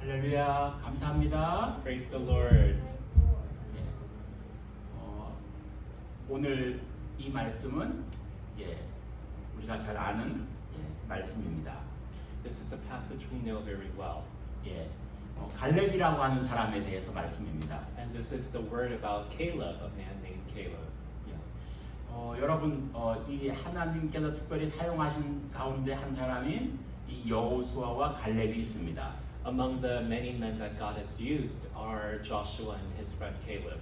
할렐루야, 감사합니다. Praise the Lord. 예, 오늘 이 말씀은 우리가 잘 아는 말씀입니다. This is a passage we know very well. 갈렙이라고 하는 사람에 대해서 말씀입니다. And this is the word about Caleb, a man named Caleb. 여러분, 이 하나님께서 특별히 사용하신 가운데 한 사람인 이 여호수아와 갈렙이 있습니다. Among the many men that God has used are Joshua and his friend Caleb.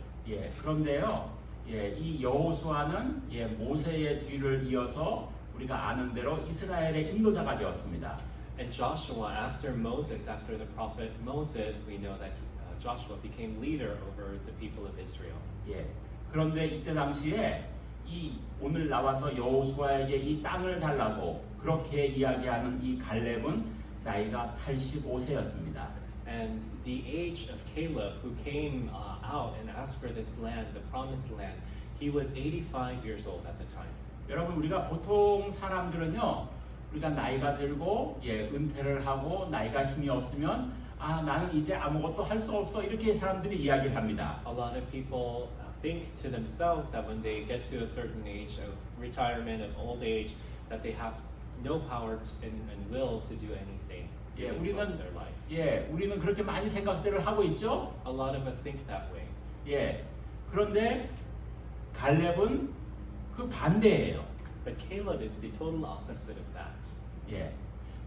그런데요, 이 여호수아는 모세의 뒤를 이어서 우리가 아는 대로 이스라엘의 인도자가 되었습니다. And Joshua, after Moses, after the prophet Moses, we know that Joshua became leader over the people of Israel. 그런데 이때 당시에 이 오늘 나와서 여호수아에게 이 땅을 달라고 그렇게 이야기하는 이 갈렙은 나이가 85세였습니다. And the age of Caleb, who came out and asked for this land, the promised land, he was 85 years old at the time. 여러분, 우리가 보통 사람들은요, 우리가 나이가 들고 은퇴를 하고 나이가 힘이 없으면 나는 이제 아무것도 할 수 없어, 이렇게 사람들이 이야기를 합니다. A lot of people think to themselves that when they get to a certain age of retirement, of old age, that they have no power and will to do anything in their life. 우리는 그렇게 많이 생각들을 하고 있죠. A lot of us think that way. 그런데 갈렙은 그 반대예요. But Caleb is the total opposite of that.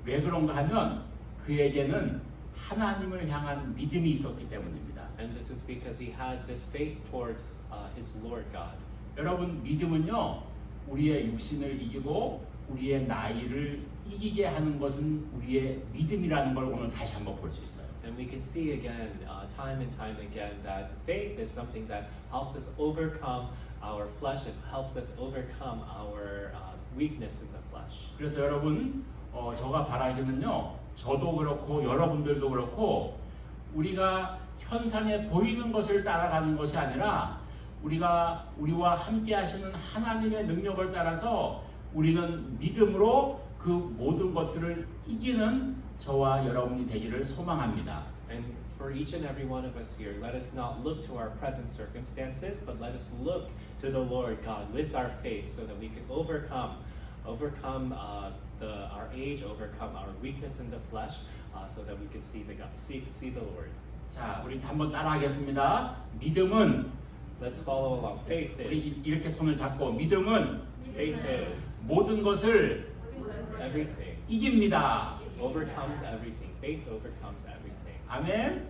왜 그런가 하면 그에게는 하나님을 향한 믿음이 있었기 때문입니다. And this is because he had this faith towards his Lord God. 여러분, 믿음은요, 우리의 육신을 이기고 우리의 나이를 이기게 하는 것은 우리의 믿음이라는 걸 오늘 다시 한번 볼 수 있어요. And we can see again, time and time again, that faith is something that helps us overcome our flesh. It helps us overcome our weakness in the flesh. 그래서 여러분, 저가 바라기는요, 저도 그렇고 여러분들도 그렇고 우리가 현상에 보이는 것을 따라가는 것이 아니라 우리와 함께 하시는 하나님의 능력을 따라서 우리는 믿음으로 그 모든 것들을 이기는 저와 여러분이 되기를 소망합니다. And for each and every one of us here, let us not look to our present circumstances, but let us look to the Lord God with our faith, so that we can overcome our age, overcome our weakness in the flesh, so that we can see the Lord. 자, 우리 한번 따라하겠습니다. 믿음은, Let's follow along. Faith 우리 is. 이렇게 손을 잡고, 믿음은 Faith is 모든 것을 everything. 이깁니다. Overcomes everything. Faith overcomes everything. 아멘.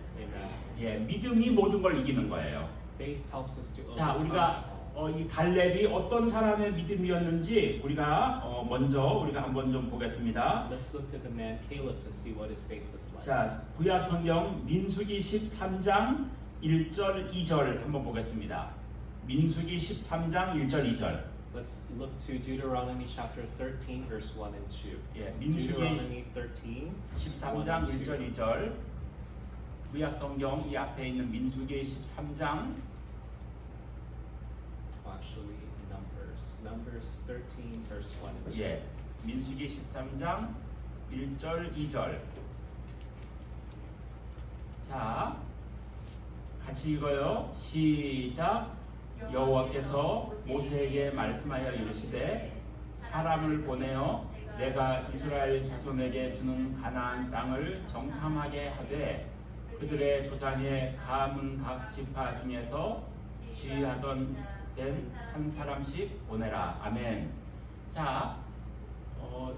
Amen. 믿음이 모든 걸 이기는 거예요. Faith helps us to 자, overcome. 우리가 이 갈렙이 어떤 사람의 믿음이었는지 우리가 먼저 한번 좀 보겠습니다. Let's look to the man Caleb to see what his faith was like. 자, 구약 성경 민수기 13장 1절 2절 한번 보겠습니다. 민수기 13장 1절 2절. Let's look to Deuteronomy chapter 13, verse 1 and 2. 민수기 Deuteronomy 13, 13장 1절 2절. 구약 성경 이 앞에 있는 민수기 13장. actually Numbers 13, verse 1 and 2. 민수기 13장 1절 2절. 자, 같이 읽어요. 시작. 여호와께서 모세에게 말씀하여 이르시되 사람을 보내어 내가 이스라엘 자손에게 주는 가나안 땅을 정탐하게 하되 그들의 조상의 가문 각 지파 중에서 지휘하던 된 한 사람씩 보내라. 아멘. 자,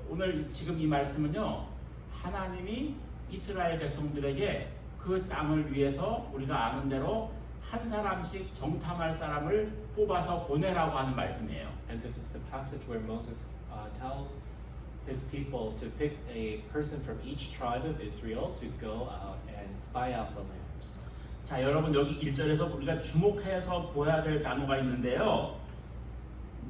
오늘 지금 이 말씀은요, 하나님이 이스라엘 백성들에게 그 땅을 위해서 우리가 아는 대로 한 사람씩 정탐할 사람을 뽑아서 보내라고 하는 말씀이에요. And this is the passage where Moses tells his people to pick a person from each tribe of Israel to go out and spy out the land. 자, 여러분, 여기 1절에서 우리가 주목해서 보아야 될 단어가 있는데요.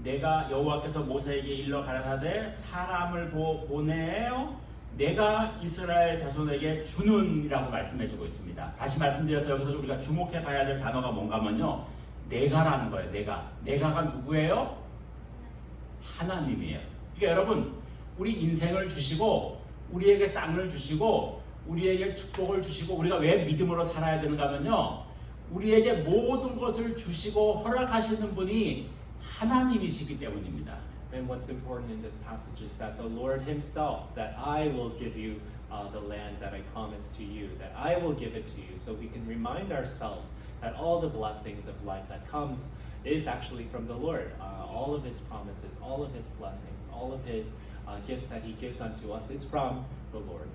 내가 여호와께서 모세에게 일러 가라사대 사람을 보내어 내가 이스라엘 자손에게 주는이라고 말씀해주고 있습니다. 다시 말씀드려서 여기서 우리가 주목해 봐야 될 단어가 뭔가면요, 내가라는 거예요. 내가가 누구예요? 하나님이에요. 그러니까 여러분, 우리 인생을 주시고 우리에게 땅을 주시고 우리에게 축복을 주시고 우리가 왜 믿음으로 살아야 되는가 하면요. 우리에게 모든 것을 주시고 허락하시는 분이 하나님이시기 때문입니다. And what's important in this passage is that the Lord Himself, that I will give you the land that I promised to you, that I will give it to you, so we can remind ourselves that all the blessings of life that comes is actually from the Lord. All of His promises, all of His blessings, all of His gifts that He gives unto us is from the Lord.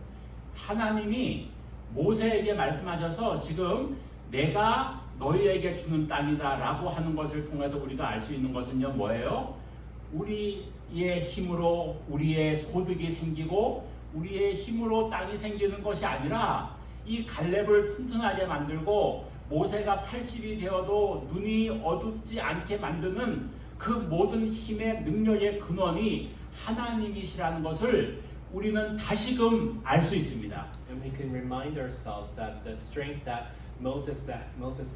하나님이 모세에게 말씀하셔서 지금 내가 너희에게 주는 땅이다 라고 하는 것을 통해서 우리가 알 수 있는 것은요 뭐예요? 우리의 힘으로 우리의 소득이 생기고 우리의 힘으로 땅이 생기는 것이 아니라 이 갈렙을 튼튼하게 만들고 모세가 80이 되어도 눈이 어둡지 않게 만드는 그 모든 힘의 능력의 근원이 하나님이시라는 것을 우리는 다시금 알 수 있습니다. And we can remind ourselves that the strength that Moses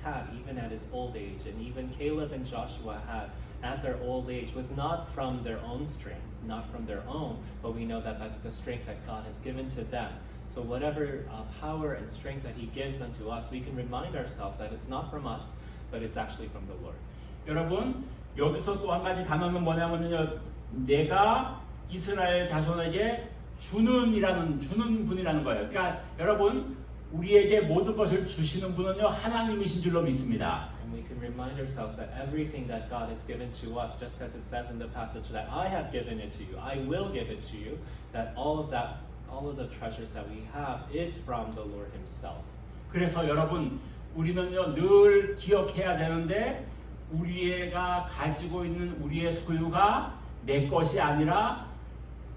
had even at his old age, and even Caleb and Joshua had at their old age, was not from their own strength, not from their own, but we know that that's the strength that God has given to them. So whatever power and strength that He gives unto us, we can remind ourselves that it's not from us, but it's actually from the Lord. 여러분 여기서 또 한 가지 단어는 뭐냐면요, 내가 이스라엘 자손에게 주는 분이라는 거예요. 그러니까 여러분 우리에게 모든 것을 주시는 분은요 하나님이신 줄로 믿습니다. And we can remind ourselves that everything that God has given to us, just as it says in the passage that I have given it to you, I will give it to you, that all of the treasures that we have is from the Lord Himself. 그래서 여러분 우리는요 늘 기억해야 되는데 우리가 가지고 있는 우리의 소유가 내 것이 아니라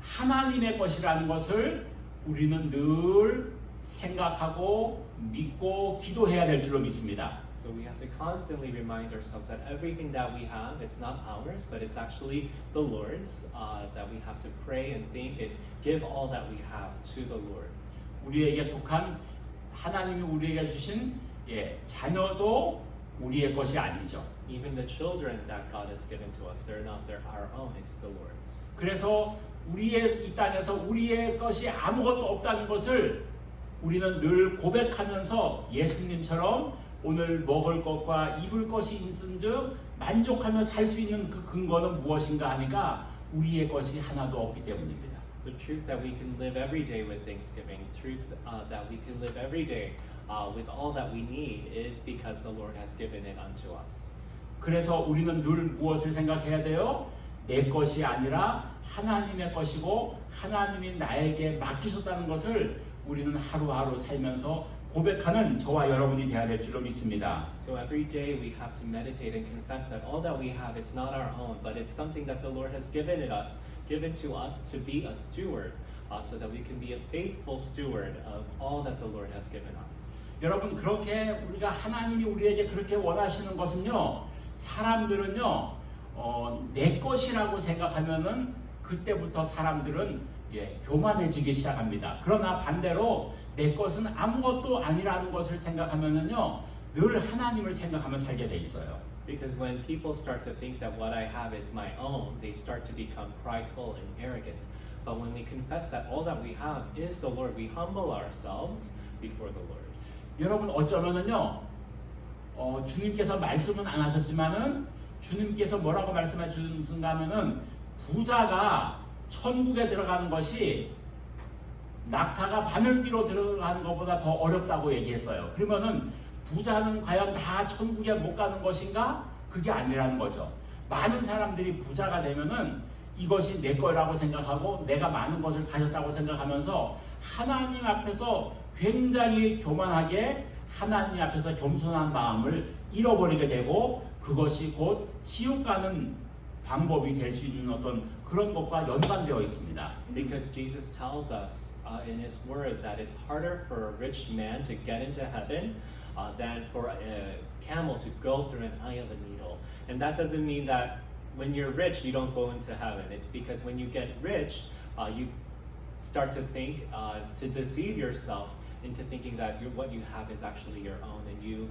하나님의 것이라는 것을 우리는 늘 생각하고 믿고 기도해야 될 줄로 믿습니다. So we have to constantly remind ourselves that everything that we have, it's not ours, but it's actually the Lord's. That we have to pray and think and give all that we have to the Lord. 우리에게 속한 하나님이 우리에게 주신 자녀도 우리의 것이 아니죠. Even the children that God has given to us, they're not our own, it's the Lord's. 그래서 우리의 이 땅에서 우리의 것이 아무것도 없다는 것을 우리는 늘 고백하면서 예수님처럼 오늘 먹을 것과 입을 것이 있은즉 만족하며 살 수 있는 그 근거는 무엇인가 하니까 우리의 것이 하나도 없기 때문입니다. The truth that we can live every day with thanksgiving, truth that we can live every day with all that we need is because the Lord has given it unto us. 그래서 우리는 늘 무엇을 생각해야 돼요? 내 것이 아니라 하나님의 것이고 하나님이 나에게 맡기셨다는 것을 우리는 하루하루 살면서 고백하는 저와 여러분이 되어야 될 줄로 믿습니다. So every day we have to meditate and confess that all that we have, it's not our own, but it's something that the Lord has given to us to be a steward, so that we can be a faithful steward of all that the Lord has given us. 여러분 그렇게 우리가 하나님이 우리에게 그렇게 원하시는 것은요, 사람들은요 내 것이라고 생각하면은 그때부터 사람들은 교만해지기 시작합니다. 그러나 반대로 내 것은 아무것도 아니라는 것을 생각하면은요 늘 하나님을 생각하며 살게 돼 있어요. Because when people start to think that what I have is my own, they start to become prideful and arrogant. But when we confess that all that we have is the Lord, we humble ourselves before the Lord. 여러분 어쩌면은요 주님께서 말씀은 안 하셨지만은 주님께서 뭐라고 말씀해 주신가 하면은 부자가 천국에 들어가는 것이 낙타가 바늘귀로 들어가는 것보다 더 어렵다고 얘기했어요. 그러면은 부자는 과연 다 천국에 못 가는 것인가? 그게 아니라는 거죠. 많은 사람들이 부자가 되면은 이것이 내 거라고 생각하고 내가 많은 것을 가졌다고 생각하면서 하나님 앞에서 굉장히 교만하게 하나님 앞에서 겸손한 마음을 잃어버리게 되고 그것이 곧 지옥 가는 방법이 될 수 있는 어떤 그런 것과 연관되어 있습니다. Because Jesus tells us in His Word that it's harder for a rich man to get into heaven than for a camel to go through an eye of a needle. And that doesn't mean that when you're rich you don't go into heaven. It's because when you get rich, you start to think, to deceive yourself into thinking that what you have is actually your own, and you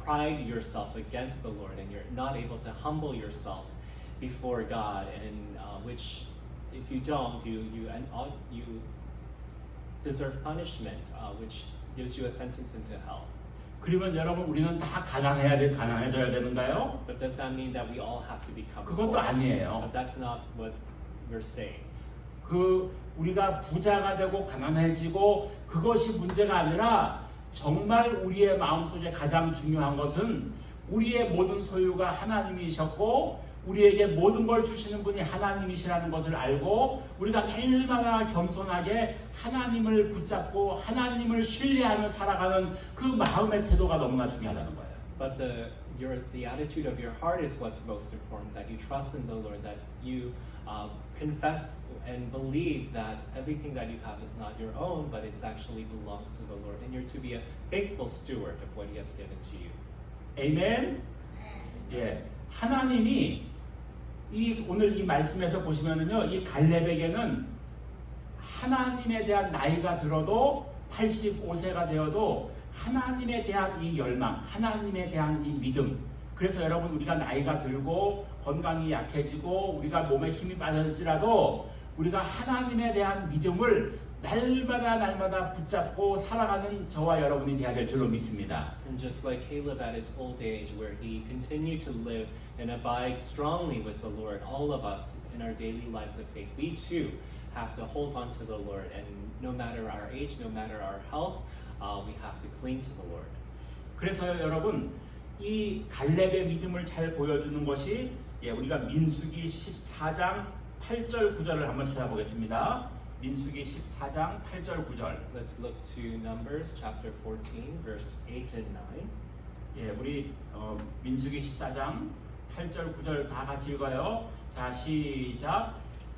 pride yourself against the Lord, and you're not able to humble yourself before God, and which if you don't, you deserve punishment, which gives you a sentence into hell. 그러면 여러분 우리는 다 가난해져야 되는가요? But does that mean that we all have to become 그것도 poor? 아니에요. But that's not what we're saying. 우리가 부자가 되고 가난해지고 그것이 문제가 아니라 정말 우리의 마음속에 가장 중요한 것은 우리의 모든 소유가 하나님이셨고 우리에게 모든 걸 주시는 분이 하나님이시라는 것을 알고 우리가 얼마나 겸손하게 하나님을 붙잡고 하나님을 신뢰하며 살아가는 그 마음의 태도가 너무나 중요하다는 거예요. But the attitude of your heart is what's most important. That you trust in the Lord. That you confess and believe that everything that you have is not your own, but it actually belongs to the Lord, and you're to be a faithful steward of what He has given to you. 아멘. 예, 하나님이 오늘 이 말씀에서 보시면은요, 이 갈렙에게는 하나님에 대한 나이가 들어도 85세가 되어도 하나님에 대한 이 열망, 하나님에 대한 이 믿음. 그래서 여러분 우리가 나이가 들고 건강이 약해지고 우리가 몸에 힘이 빠질지라도 우리가 하나님에 대한 믿음을 날마다 붙잡고 살아가는 저와 여러분이 되어야 될 줄로 믿습니다. And just like Caleb at his old age, where he continued to live and abide strongly with the Lord, all of us in our daily lives of faith, we too have to hold on to the Lord. And no matter our age, no matter our health, we have to cling to the Lord. 그래서 여러분 이 갈렙의 믿음을 잘 보여주는 것이 우리가 민수기 14장 8절 9절을 한번 찾아보겠습니다. 민수기 14장 8절 9절. Let's look to Numbers chapter 14, verse 8 and 9. 우리 민수기 14장 8절 9절 다 같이 읽어요. 자, 시작.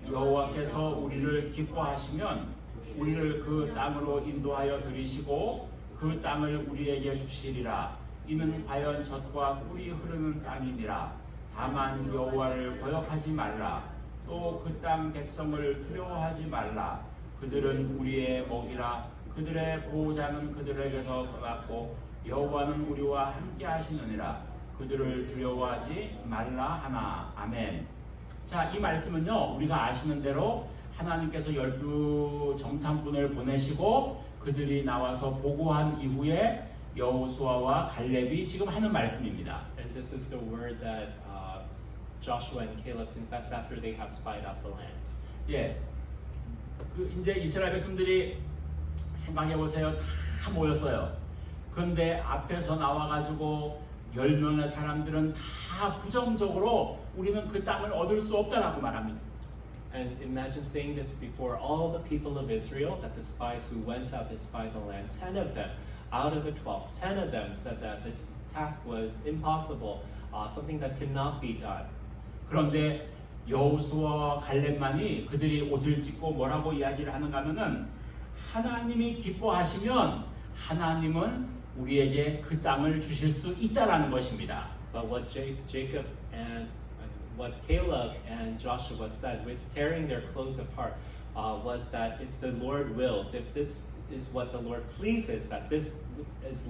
여호와께서 우리를 기뻐하시면 우리를 그 땅으로 인도하여 들이시고 그 땅을 우리에게 주시리라. 이는 과연 젖과 꿀이 흐르는 땅이니라. 다만 여호와를 거역하지 말라. 또 그 땅 백성을 두려워하지 말라. 그들은 우리의 먹이라. 그들의 보호자는 그들에게서 떠났고 여호와는 우리와 함께 하시느니라. 그들을 두려워하지 말라 하나. 아멘. 자, 이 말씀은요, 우리가 아시는 대로 하나님께서 12 정탐꾼을 보내시고 그들이 나와서 보고한 이후에 여호수아와 갈렙이 지금 하는 말씀입니다. And this is the word that Joshua and Caleb confessed after they have spied out the land. 이제 이스라엘 백성들이 생각해 보세요. 다 모였어요. 그런데 앞에서 나와가지고 10명의 사람들은 다 부정적으로 우리는 그 땅을 얻을 수 없다라고 말합니다. And imagine saying this before all the people of Israel, that the spies who went out to spy the land, 10 of them, out of the 12, 10 of them said that this task was impossible, something that could not be done. 그런데 여호수아와 갈렙만이 그들이 옷을 찢고 뭐라고 이야기를 하는가 하면은 하나님이 기뻐하시면 하나님은 우리에게 그 땅을 주실 수 있다라는 것입니다. But what Jacob and what Caleb and Joshua said with tearing their clothes apart was that if the Lord wills, if this is what the Lord pleases, that this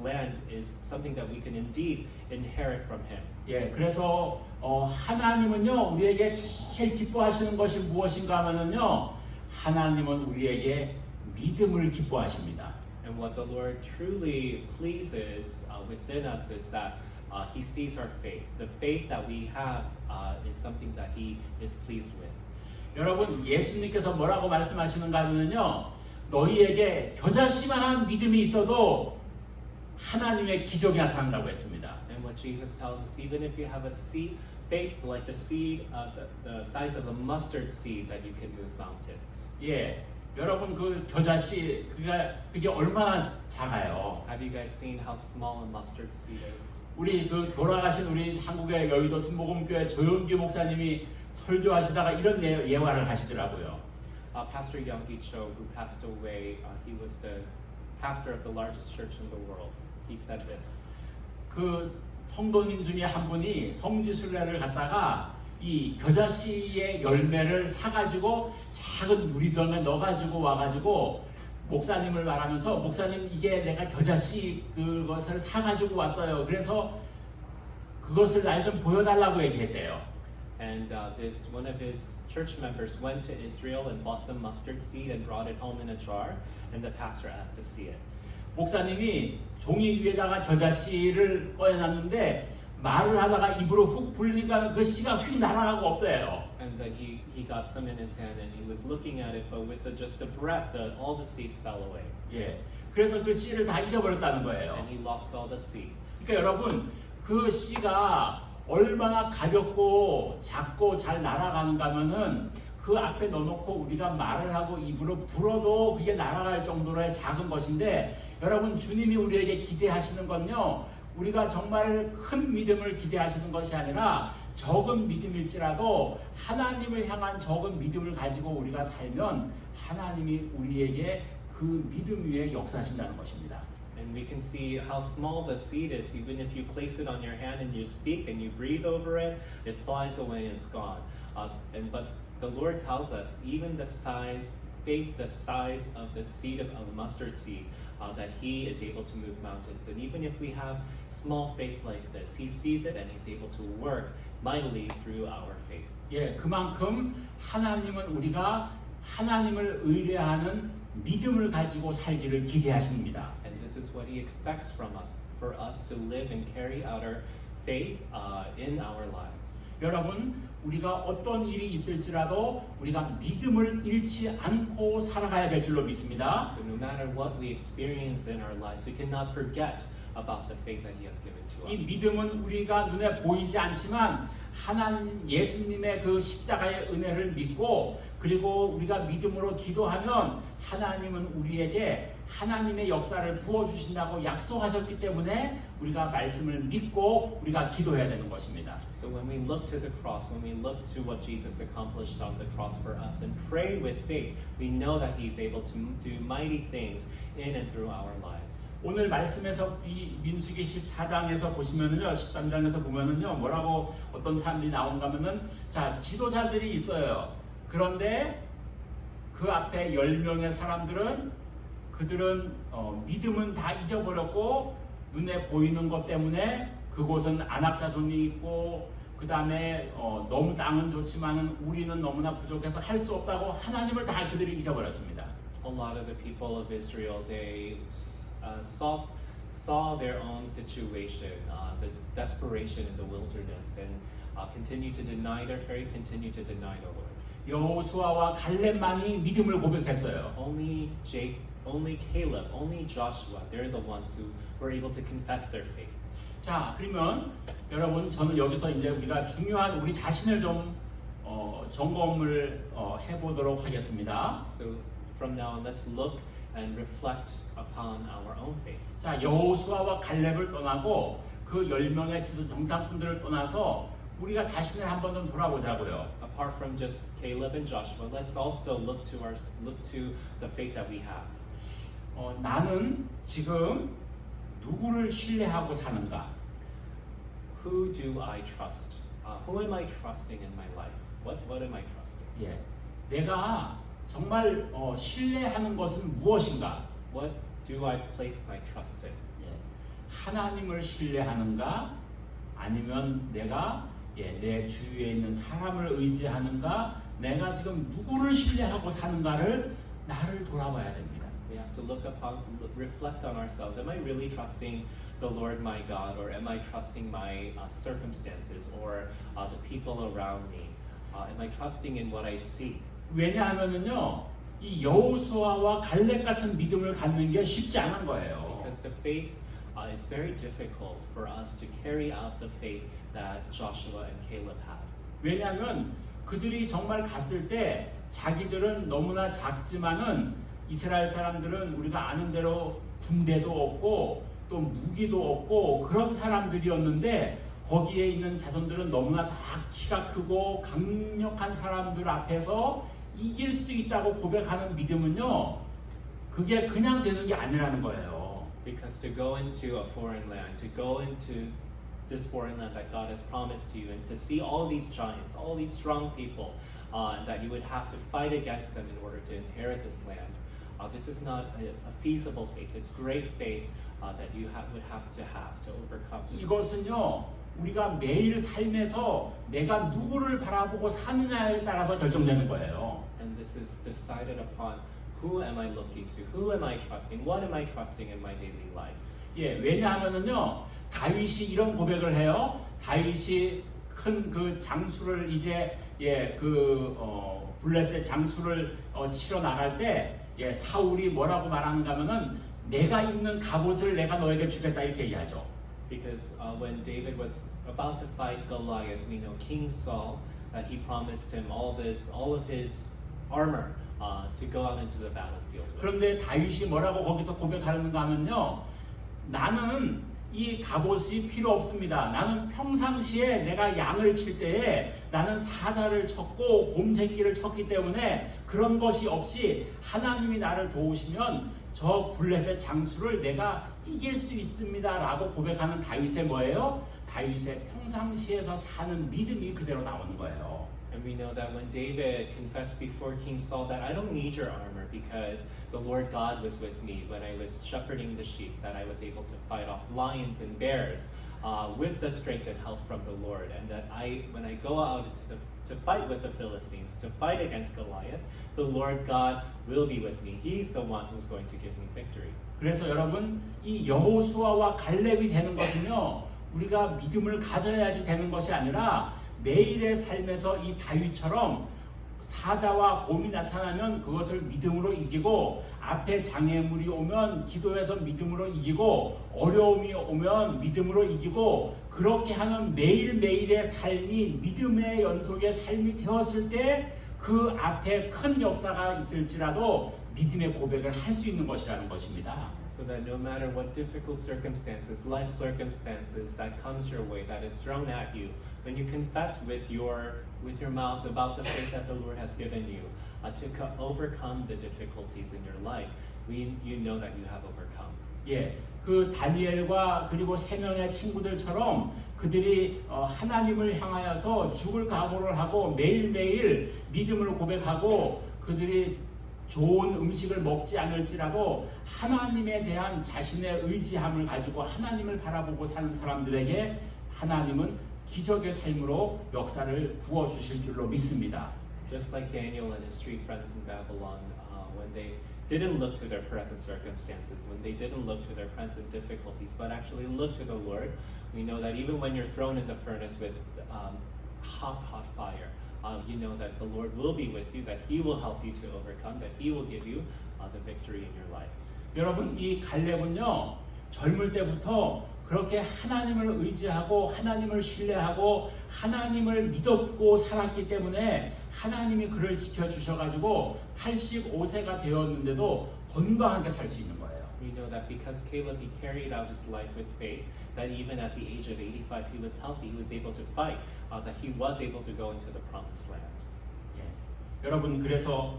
land is something that we can indeed inherit from Him. 그래서 하나님은요 우리에게 제일 기뻐하시는 것이 무엇인가 하면은요 하나님은 우리에게 믿음을 기뻐하십니다. And what the Lord truly pleases within us is that He sees our faith. The faith that we have is something that He is pleased with. 여러분 예수님께서 뭐라고 말씀하시는가 하면요 너희에게 겨자씨만한 믿음이 있어도 하나님의 기적이 나타난다고 했습니다. And what Jesus tells us, even if you have a faith like the seed, the size of a mustard seed, that you can move mountains. 여러분 그 겨자씨 그게 얼마나 작아요? Have you guys seen how small a mustard seed is? 우리 그 돌아가신 우리 한국의 여의도 순복음교회 조용기 목사님이 설교하시다가 이런 예화를 하시더라고요. Pastor Youngi Cho, who passed away, he was the pastor of the largest church in the world. He said this. 그 성도님 중에 한 분이 성지순례를 갔다가 이 겨자씨의 열매를 사가지고 작은 유리병에 넣어가지고 와가지고 목사님을 말하면서 목사님 이게 내가 겨자씨 그것을 사가지고 왔어요. 그래서 그것을 날 좀 보여달라고 얘기했대요. And this one of his church members went to Israel and bought some mustard seed and brought it home in a jar, and the pastor asked to see it. 목사님이 종이 위에다가 겨자씨를 꺼내놨는데 말을 하다가 입으로 훅 불리니까 그 씨가 휙 날아가고 없대요. And then he got some in his hand and he was looking at it, but with just a breath, all the seeds fell away. 예, 그래서 그 씨를 다 잊어버렸다는 거예요. And he lost all the seeds. 그러니까 여러분 그 씨가 얼마나 가볍고 작고 잘 날아가는가 하면은 그 앞에 넣어놓고 우리가 말을 하고 입으로 불어도 그게 날아갈 정도로의 작은 것인데 여러분 주님이 우리에게 기대하시는 건요 우리가 정말 큰 믿음을 기대하시는 것이 아니라 적은 믿음일지라도 하나님을 향한 적은 믿음을 가지고 우리가 살면 하나님이 우리에게 그 믿음 위에 역사하신다는 것입니다. And we can see how small the seed is. Even if you place it on your hand and you speak and you breathe over it, it flies away and it's gone. But the Lord tells us, even the size, faith the size of the seed of a mustard seed, that He is able to move mountains. And even if we have small faith like this, He sees it and He's able to work mightily through our faith. 예, 그만큼 하나님은 우리가 하나님을 의뢰하는 믿음을 가지고 살기를 기대하십니다. And this is what He expects from us, for us to live and carry out our faith in our lives. 여러분, 우리가 어떤 일이 있을지라도 우리가 믿음을 잃지 않고 살아가야 될 줄로 믿습니다. So no matter what we experience in our lives, we cannot forget about the faith that He has given to 이 us. 믿음은 우리가 눈에 보이지 않지만 하나님 예수님의 그 십자가의 은혜를 믿고 그리고 우리가 믿음으로 기도하면 하나님은 우리에게 하나님의 역사를 부어주신다고 약속하셨기 때문에 우리가 말씀을 믿고 우리가 기도해야 되는 것입니다. So when we look to the cross, when we look to what Jesus accomplished on the cross for us and pray with faith, we know that He's able to do mighty things in and through our lives. 오늘 말씀에서 이 민수기 14장에서 보시면은요, 13장에서 보면은요, 뭐라고 어떤 사람들이 나오는가 하면은 자, 지도자들이 있어요. 그런데 그 앞에 10명의 사람들은 그들은 믿음은 다 잊어버렸고 눈에 보이는 것 때문에 그곳은 안악자손이 있고 그 다음에 너무 땅은 좋지만은 우리는 너무나 부족해서 할 수 없다고 하나님을 다 그들이 잊어버렸습니다. A lot of the people of Israel, they saw their own situation, the desperation in the wilderness, and continue to deny their faith, continue to deny the Lord. 여호수아와 갈렙만이 믿음을 고백했어요. Only Caleb, only Joshua, they're the ones who were able to confess their faith. 자, 그러면 여러분 저는 여기서 이제 우리가 중요한 우리 자신을 좀 점검을 해보도록 하겠습니다. So from now on, let's look and reflect upon our own faith. 자, 여호수아와 갈렙을 떠나고 그 10명의 지도 정탐꾼들을 떠나서 우리가 자신을 한번 좀 돌아보자고요. Apart from just Caleb and Joshua, let's also look to the faith that we have. 나는 지금 누구를 신뢰하고 사는가? Who do I trust? Who am I trusting in my life? What am I trusting? 예, 내가 정말 신뢰하는 것은 무엇인가? What do I place my trust in? 예, 하나님을 신뢰하는가? 아니면 내가 내 주위에 있는 사람을 의지하는가? 내가 지금 누구를 신뢰하고 사는가를 나를 돌아봐야 됩니다. We have to reflect on ourselves. Am I really trusting the Lord my God, or am I trusting my circumstances or the people around me? Am I trusting in what I see? 왜냐하면은요, 이 여호수아와 갈렙 같은 믿음을 갖는 게 쉽지 않은 거예요. Because the faith, it's very difficult for us to carry out the faith that Joshua and Caleb had. 왜냐하면 그들이 정말 갔을 때 자기들은 너무나 작지만은 이스라엘 사람들은 우리가 아는 대로 군대도 없고 또 무기도 없고 그런 사람들이었는데 거기에 있는 자손들은 너무나 다 키가 크고 강력한 사람들 앞에서 이길 수 있다고 고백하는 믿음은요, 그게 그냥 되는 게 아니라는 거예요. Because to go into a foreign land, to go into this foreign land that God has promised to you, and to see all these giants, all these strong people, and that you would have to fight against them in order to inherit this land. This is not a feasible faith. It's great faith that you would have to overcome this. 이것은요, 우리가 매일 삶에서 내가 누구를 바라보고 사느냐에 따라서 결정되는 거예요. And this is decided upon who am I looking to, who am I trusting, what am I trusting in my daily life. 예, 왜냐하면은요, 다윗이 이런 고백을 해요. 다윗이 큰 그 장수를 이제 블레셋 장수를 치러 나갈 때 사울이 뭐라고 말하는가 하면은 내가 입는 갑옷을 내가 너에게 주겠다 이렇게 얘기하죠. Because when David was about to fight Goliath, we know King Saul that he promised him all of his armor to go out into the battlefield with. 그런데 다윗이 뭐라고 거기서 고백하는가 하면요, 나는 이 갑옷이 필요 없습니다. 나는 평상시에 내가 양을 칠 때에 나는 사자를 쳤고 곰새끼를 쳤기 때문에 그런 것이 없이 하나님이 나를 도우시면 저 블레셋 장수를 내가 이길 수 있습니다 라고 고백하는 다윗의 뭐예요? 다윗의 평상시에서 사는 믿음이 그대로 나오는 거예요. And we know that when David confessed before King Saul that I don't need your armor because the Lord God was with me when I was shepherding the sheep, that I was able to fight off lions and bears with the strength and help from the Lord, and that when I go out to fight with the Philistines, to fight against Goliath, the Lord God will be with me. He's the one who's going to give me victory. 그래서 여러분, 이 여호수아와 갈렙이 되는 것은요, 우리가 믿음을 가져야지 되는 것이 아니라 매일의 삶에서 이 다윗처럼 사자와 곰이 나타나면 그것을 믿음으로 이기고, 앞에 장애물이 오면 기도해서 믿음으로 이기고, 어려움이 오면 믿음으로 이기고, 그렇게 하는 매일매일의 삶이 믿음의 연속의 삶이 되었을 때 그 앞에 큰 역사가 있을지라도 믿음의 고백을 할 수 있는 것이라는 것입니다. So that no matter what difficult circumstances, life circumstances that comes your way, that is thrown at you, when you confess with your mouth about the faith that the Lord has given you to overcome the difficulties in your life, you know that you have overcome. 예, 그 다니엘과 그리고 세 명의 친구들처럼 그들이 하나님을 향하여서 죽을 각오를 하고 매일매일 믿음을 고백하고 그들이 좋은 음식을 먹지 않을지라도 하나님에 대한 자신의 의지함을 가지고 하나님을 바라보고 사는 사람들에게 하나님은 기적의 삶으로 역사를 부어주실 줄로 믿습니다. Just like Daniel and his 3 friends in Babylon, when they didn't look to their present circumstances, when they didn't look to their present difficulties, but actually look to the Lord, we know that even when you're thrown in the furnace with hot fire, you know that the Lord will be with you, that He will help you to overcome, that He will give you the victory in your life. 여러분, 이 갈렙은요, 젊을 때부터 그렇게 하나님을 의지하고 하나님을 신뢰하고 하나님을 믿었고 살았기 때문에 하나님이 그를 지켜주셔가지고 85세가 되었는데도 건강하게 살 수 있는 거예요. We know that because Caleb, he carried out his life with faith, that even at the age of 85, he was healthy, he was able to fight, that he was able to go into the promised land. 예. 여러분, 그래서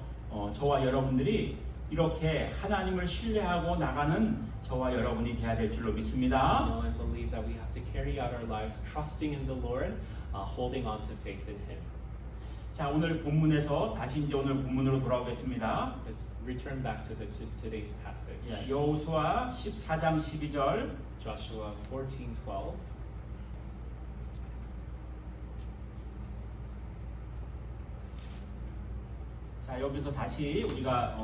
저와 여러분들이 이렇게 하나님을 신뢰하고 나가는 저와 여러분이 돼야 될 줄로 믿습니다. I know and believe that we have to carry out our lives trusting in the Lord, holding on to faith in Him. 자, 오늘 본문에서 다시 이제 오늘 본문으로 돌아오겠습니다. Let's return back to today's passage. 예, 여호수아 14장 12절. Joshua 14:12. 자, 여기서 다시 우리가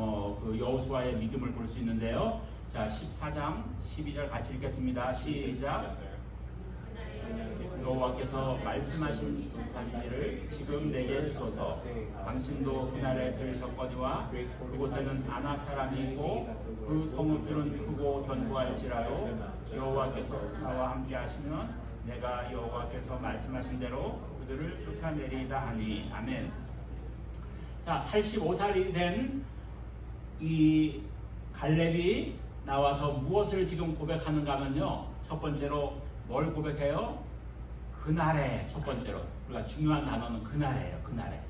그 여호수아의 믿음을 볼 수 있는데요. 자, 14장 12절 같이 읽겠습니다. 시작. 여호와께서 말씀하신 산지를 지금 내게 주소서. 당신도 그날에 들으셨거니와 그곳에는 아낙 사람이 있고 그 성읍들은 크고 견고할지라도 여호와께서 나와 함께 하시면 내가 여호와께서 말씀하신 대로 그들을 쫓아내리이다 하니. 아멘. 자, 85살이 된 이 갈렙이 나와서 무엇을 지금 고백하는가 하면요, 첫 번째로 뭘 고백해요? 그날에. 첫 번째로 우리가 중요한 단어는 그날에요. 그날에.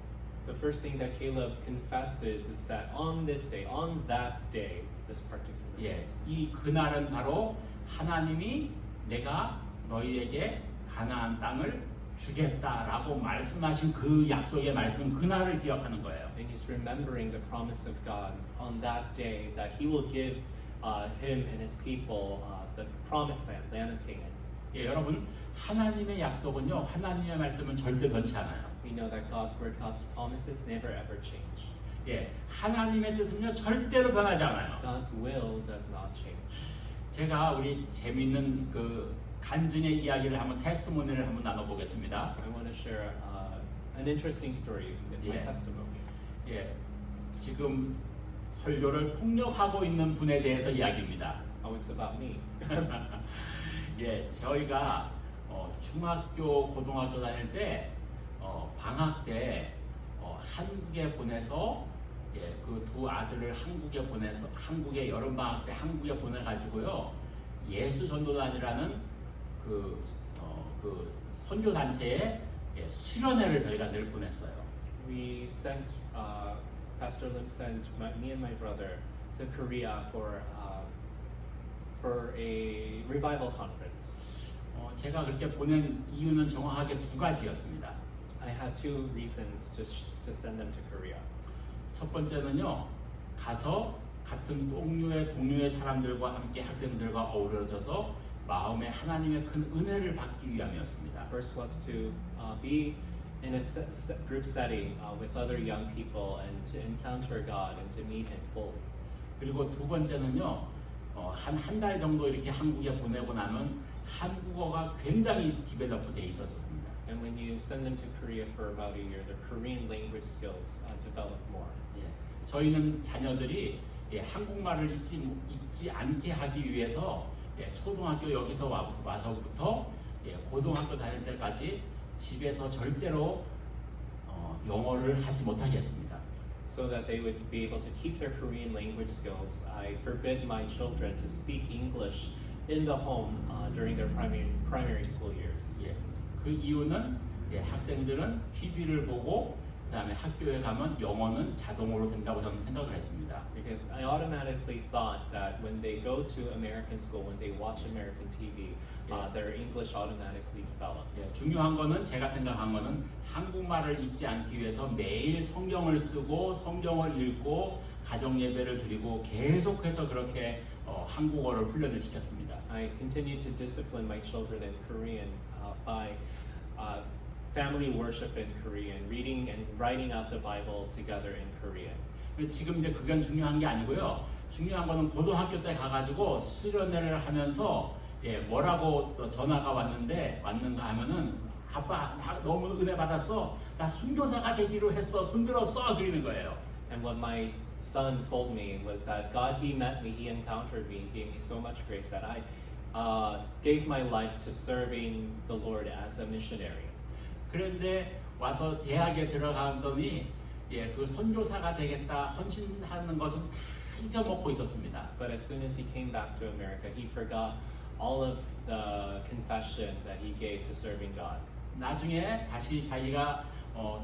The first thing that Caleb confesses is that on this day, on that day, this particular day. 예, 이 그날은 바로 하나님이 내가 너희에게 가나안 땅을 주겠다라고 말씀하신 그 약속의 말씀, 그날을 기억하는 거예요. And he's remembering the promise of God on that day that He will give him and his people the promised land, land of Canaan. 예, 여러분, 하나님의 약속은요, 하나님의 말씀은 절대 변치 않아요. We know that God's word, God's promises never ever change. 예, 하나님의 뜻은요 절대로 변하지 않아요. God's will does not change. 제가 우리 재미있는 그 간증의 이야기를 한번 테스트모니를 한번 나눠보겠습니다. I want to share an interesting story with my Yeah. testimony. 예, 지금 설교를 통역하고 있는 분에 대해서 이야기입니다. Oh, it's about me. 예, 저희가 중학교, 고등학교 다닐 때 방학 때 한국에 보내서 예, 그 두 아들을 한국에 보내서 한국에 여름 방학 때 한국에 보내가지고요 예수 전도단이라는 그 선교 단체에 예, 수련회를 저희가 늘 보냈어요. We sent Pastor Lim sent me and my brother to Korea for a revival conference. 제가 그렇게 보낸 이유는 정확하게 두 가지였습니다. I had two reasons to send them to Korea. 첫 번째는요, 가서 같은 동료의 사람들과 함께 학생들과 어우러져서 마음에 하나님의 큰 은혜를 받기 위함이었습니다. First was to be in a group setting with other young people and to encounter God and to meet Him fully. 그리고 두 번째는요, 한 달 정도 이렇게 한국에 보내고 나면 한국어가 굉장히 디벨롭 돼 있었습니다. And when you send them to Korea for about a year, their Korean language skills develop more. 예, 저희는 자녀들이 예, 한국말을 잊지 않게 하기 위해서 예, 초등학교 여기서 와서부터 예, 고등학교 다닐 때까지 집에서 절대로 영어를 하지 못하게 했습니다. So that they would be able to keep their Korean language skills, I forbid my children to speak English in the home during their primary school years. 예, 그 이유는 예, 학생들은 TV를 보고 그다음에 학교에 가면 영어는 자동으로 된다고 저는 생각을 했습니다. Because I automatically thought that when they go to American school, when they watch American TV, their English automatically 예, develops. 중요한 거는 제가 생각한 거는 한국말을 잊지 않기 위해서 매일 성경을 쓰고 성경을 읽고 가정 예배를 드리고 계속해서 그렇게 한국어를 훈련을 시켰습니다. I continue to discipline my children in Korean by family worship in Korean, reading and writing out the Bible together in Korean. 지금 이제 그건 중요한 게 아니고요. 중요한 거는 고등학교 때 가가지고 수련회를 하면서 예, 뭐라고 또 전화가 왔는가 하면은 아빠 나 너무 은혜 받았어. 나 선교사가 되기로 했어. 손들었어. 그러는 거예요. And what my son told me was that God, He met me, He encountered me, He gave me so much grace that I gave my life to serving the Lord as a missionary. 그런데 와서 대학에 들어가더니 예, 그 선교사가 되겠다 헌신하는 것은 다 잊어먹고 있었습니다. But as soon as he came back to America, he forgot all of the confession that he gave to serving God. 나중에 다시 자기가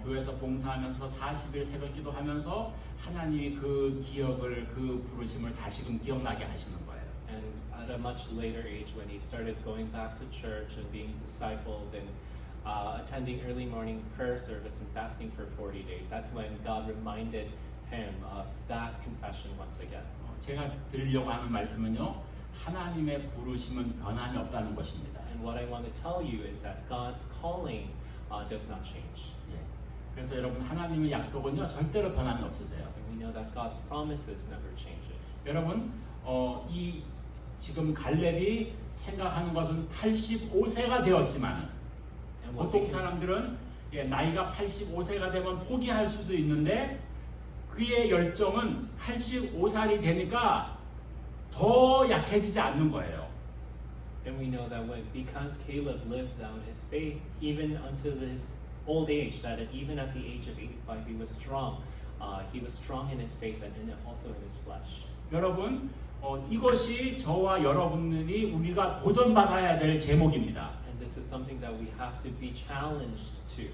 교회에서 봉사하면서 40일 새벽기도 하면서 하나님이 그 기억을 그 부르심을 다시금 기억나게 하시는 거예요. And at a much later age, when he started going back to church and being discipled and attending early morning prayer service and fasting for 40 days, that's when God reminded him of that confession once again. 제가 드리려고 하는 말씀은요, 하나님의 부르심은 변함이 없다는 것입니다. And what I want to tell you is that God's calling does not change. 예. 그래서 여러분 하나님의 약속은요 절대로 변함이 없으세요. And we know that God's promises never changes. 여러분 이 지금 갈렙이 생각하는 것은 85세가 되었지만 And what 보통 we can 사람들은 예, 나이가 85세가 되면 포기할 수도 있는데 그의 열정은 85살이 되니까 더 약해지지 않는 거예요. And we know that because Caleb lived out his faith even unto his old age, that even at the age of 85 he was strong. He was strong in his faith and also in his flesh. 여러분 이것이 저와 여러분들이 우리가 도전받아야 될 제목입니다. And this is something that we have to be challenged to.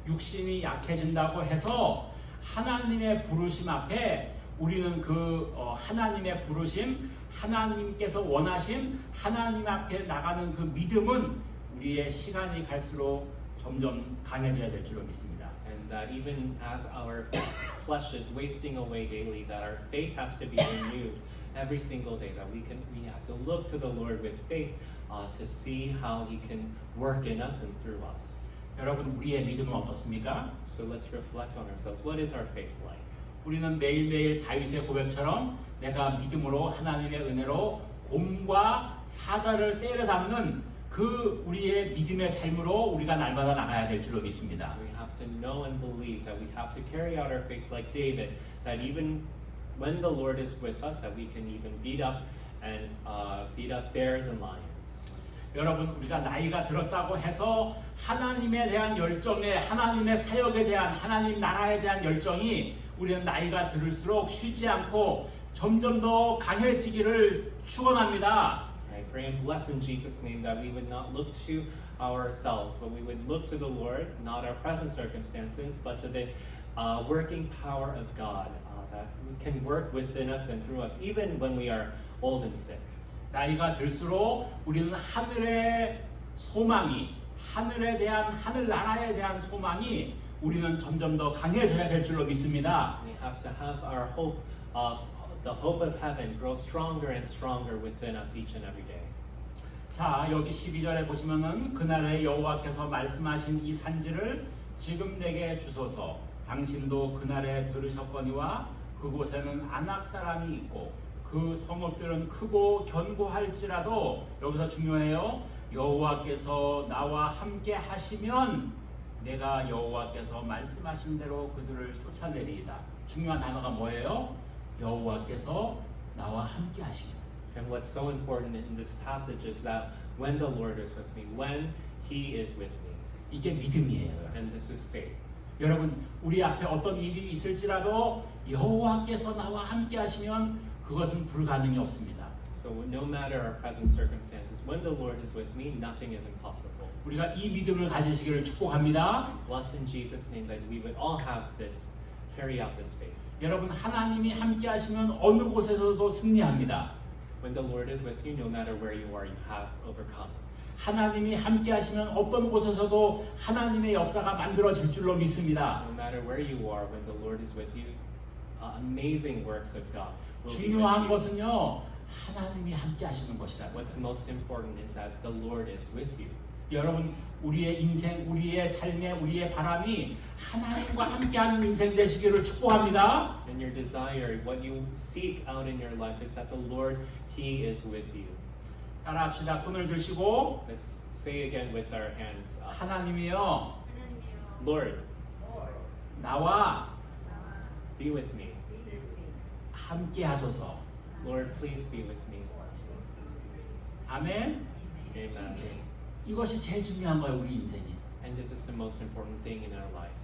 육신이 약해진다고 해서 하나님의 부르심 앞에 우리는 그 하나님의 부르심, 하나님께서 원하심, 하나님 앞에 나가는 그 믿음은 우리의 시간이 갈수록 점점 강해져야 될 줄로 믿습니다. And that even as our flesh is wasting away daily, that our faith has to be renewed every single day. That we have to look to the Lord with faith to see how He can work in us and through us. 여러분 우리의 믿음은 어떻습니까? So let's reflect on ourselves. What is our faith like? 우리는 매일매일 다윗의 고백처럼 내가 믿음으로 하나님의 은혜로 곰과 사자를 때려잡는 그 우리의 믿음의 삶으로 우리가 날마다 나가야 될 줄로 믿습니다. We have to know and believe that we have to carry out our faith like David, that even when the Lord is with us, that we can even beat up bears and lions. 여러분 우리가 나이가 들었다고 해서 하나님에 대한 열정에 하나님의 사역에 대한 하나님 나라에 대한 열정이 우리는 나이가 들을수록 쉬지 않고 점점 더 강해지기를 축원합니다. I pray and bless in Jesus' name that we would not look to ourselves, but we would look to the Lord, not our present circumstances, but to the working power of God that can work within us and through us, even when we are old and sick. 나이가 들수록 우리는 하늘의 소망이 하늘에 대한 하늘 나라에 대한 소망이 우리는 점점 더 강해져야 될 줄로 믿습니다. We have to have our hope of the hope of heaven grow stronger and stronger within us each and every day. 자, 여기 12절에 보시면은 그날에 여호와께서 말씀하신 이 산지를 지금 내게 주소서. 당신도 그날에 들으셨거니와 그곳에는 아낙 사람이 있고 그 성읍들은 크고 견고할지라도 여기서 중요해요. 여호와께서 나와 함께 하시면 내가 여호와께서 말씀하신 대로 그들을 쫓아내리이다. 중요한 단어가 뭐예요? 여호와께서 나와 함께 하시면. And what's so important in this passage is that when the Lord is with me, when He is with me, 이게 믿음이에요. and this is faith. 여러분 우리 앞에 어떤 일이 있을지라도 여호와께서 나와 함께 하시면 그것은 불가능이 없습니다. So no matter our present circumstances, when the Lord is with me, nothing is impossible. 우리가 이 믿음을 가지시기를 축복합니다. Bless in Jesus' name that we would all have this, carry out this faith. 여러분 하나님이 함께 하시면 어느 곳에서도 승리합니다. When the Lord is with you, no matter where you are, you have overcome. 하나님이 함께 하시면 어떤 곳에서도 하나님의 역사가 만들어질 줄로 믿습니다. No matter where you are, when the Lord is with you, amazing works of God will be 중요한 with you. 것은요 하나님이 함께 하시는 것이다. What's most important is that the Lord is with you. 여러분 우리의 인생, 우리의 삶에 우리의 바람이 하나님과 함께하는 인생 되시기를 축복합니다. And your desire, what you seek out in your life is that the Lord, He is with you. 따라합시다. 손을 들시고 Let's say again with our hands up. 하나님이여 Lord, 나와 be with me. 함께 하소서. Lord, please be with me. 아멘. Amen. 이것이 제일 중요한 거예요, 우리 인생이. And this is the most important thing in our life.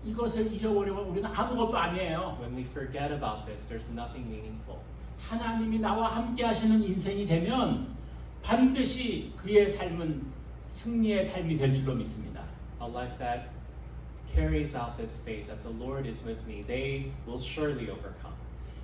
이것을 잃어버리면 우리는 아무것도 아니에요. When we forget about this, there's nothing meaningful. 하나님이 나와 함께 하시는 인생이 되면 반드시 그의 삶은 승리의 삶이 될 줄로 믿습니다. A life that carries out this faith that the Lord is with me, they will surely overcome.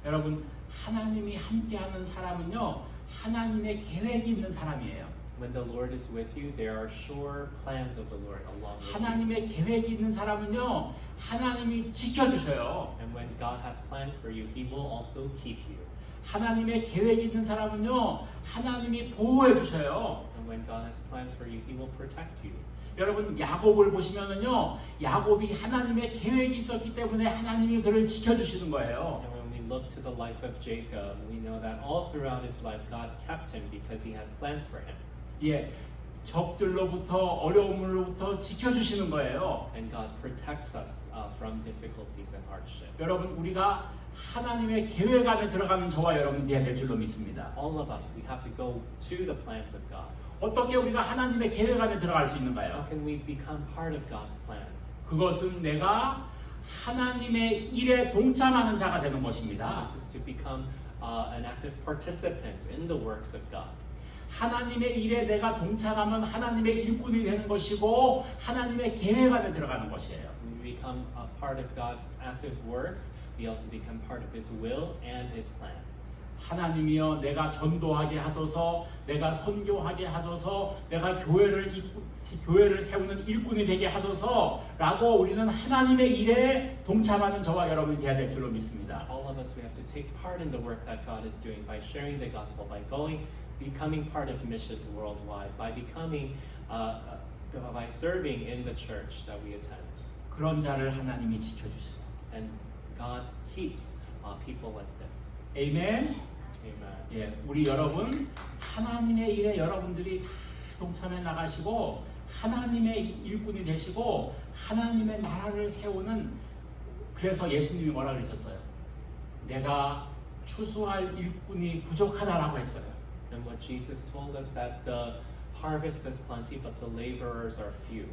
여러분, 하나님이 함께하는 사람은요, 하나님의 계획이 있는 사람이에요. When the Lord is with you, there are sure plans of the Lord along with you. 하나님의 계획이 있는 사람은요, 하나님이 지켜주셔요. And when God has plans for you, He will also keep you. 하나님의 계획이 있는 사람은요, 하나님이 보호해 주셔요. And when God has plans for you, He will protect you. 여러분 야곱을 보시면은요, 야곱이 하나님의 계획이 있었기 때문에 하나님이 그를 지켜주시는 거예요. And when we look to the life of Jacob, we know that all throughout his life, God kept him because He had plans for him. 예, 적들로부터 어려움으로부터 지켜주시는 거예요. And God protects us from difficulties and hardship. 여러분 우리가 하나님의 계획 안에 들어가는 저와 여러분이 돼야 될 줄로 믿습니다. All of us, we have to go to the plans of God. 어떻게 우리가 하나님의 계획 안에 들어갈 수 How 있는가요? can we become part of God's plan? 그것은 내가 하나님의 일에 동참하는 자가 되는 것입니다. This is to become an active participant in the works of God. 하나님의 일에 내가 동참하면 하나님의 일꾼이 되는 것이고 하나님의 계획 안에 들어가는 것이에요. When we become a part of God's active works, we also become part of His will and His plan. 하나님이여 내가 전도하게 하소서, 내가 선교하게 하소서, 내가 교회를 세우는 일꾼이 되게 하소서라고 우리는 하나님의 일에 동참하는 저와 여러분이 되어야 될 줄로 믿습니다. All of us, we have to take part in the work that God is doing by sharing the gospel, by becoming part of missions worldwide, by serving in the church that we attend. 그런 자를 하나님이 지켜주세요. And God keeps people like this. 아멘. Amen. 예, 우리 여러분 하나님의 일에 여러분들이 다 동참해 나가시고 하나님의 일꾼이 되시고 하나님의 나라를 세우는, 그래서 예수님이 뭐라 그러셨어요? 내가 추수할 일꾼이 부족하다라고 했어요. And what Jesus told us that the harvest is plenty, but the laborers are few.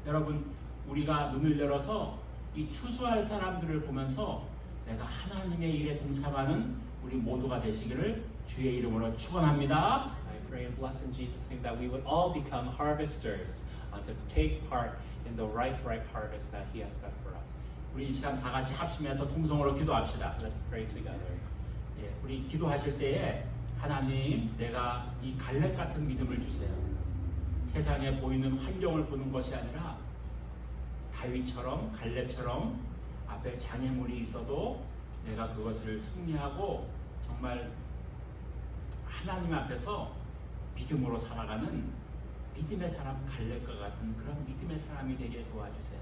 여러분 우리가 눈을 열어서 이 추수할 사람들을 보면서 내가 하나님의 일에 동참하는 우리 모두가 되시기를 주의 이름으로 축원합니다. I pray and bless in Jesus' name that we would all become harvesters to take part in the ripe harvest that He has set for us. 우리 이 시간 다 같이 합심해서 통성으로 기도합시다. Let's pray together. 예, 우리 기도하실 때에 하나님, 내가 이 갈렙 같은 믿음을 주세요. 세상에 보이는 환경을 보는 것이 아니라 다윗처럼 갈렙처럼 앞에 장애물이 있어도 내가 그것을 승리하고 정말 하나님 앞에서 믿음으로 살아가는 믿음의 사람, 갈렙과 같은 그런 믿음의 사람이 되게 도와주세요.